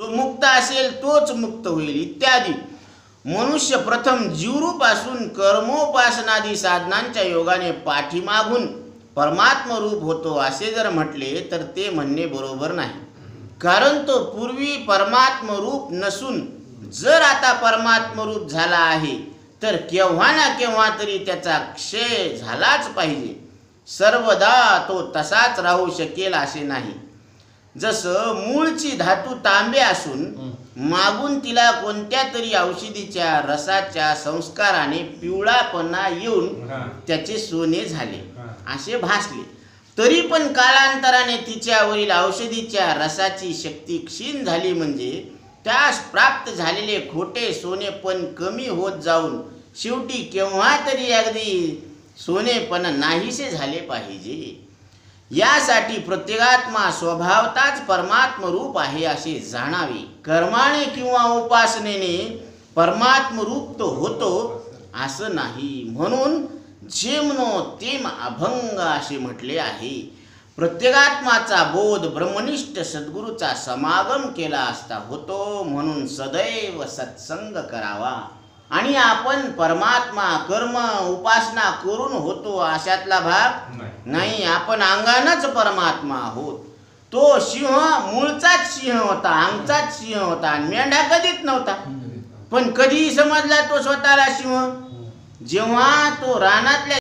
जो मुक्त असेल तोच मुक्त होईल इत्यादी। मनुष्य प्रथम जीवरूप असून कर्मोपासनादी साधनांच्या योगाने पाठीमागून परमात्मरूप होतो असे जर म्हटले तर ते म्हणणे बरोबर नाही। कारण तो पूर्वी परमात्मरूप नसून जर आता परमात्मरूप झाला आहे तर केव्हा ना केव्हा तरी त्याचा क्षय झालाच पाहिजे। सर्वदा तो तसाच राहू शकेल असे नाही। जसं मूळची धातू तांबे असून मागून तिला कोणत्या तरी औषधीच्या रसाच्या संस्काराने पिवळापणा येऊन त्याचे सोने झाले असे भासले, तरी पण कालांतराने तिच्यावरील औषधीच्या रसाची शक्ती क्षीण झाली, म्हणजे त्यास प्राप्त झालेले खोटे सोने पण कमी होत जाऊन शेवटी केव्हा तरी अगदी सोनेपण नाहीसे झाले पाहिजे। यासाठी प्रत्येकात्मा स्वभावताच परमात्मरूप आहे असे जाणावे। कर्माने किंवा उपासनेने परमात्मरूप तो होतो असं नाही, म्हणून जेमनो तेम अभंग असे म्हटले आहे। प्रत्येकात्माचा बोध ब्रह्मनिष्ठ सद्गुरूचा समागम केला असता होतो, म्हणून सदैव सत्संग करावा। आणि आपण परमात्मा कर्म उपासना करून होतो अशातला भाग नाही। आपण अंगानच परमात्मा आहोत। तो सिंह मूळचाच सिंह होता, अंगचाच सिंह होता, मेंढा कधीच नव्हता, पण कधी समजला तो स्वतःला सिंह जेव्हा तो रानातल्या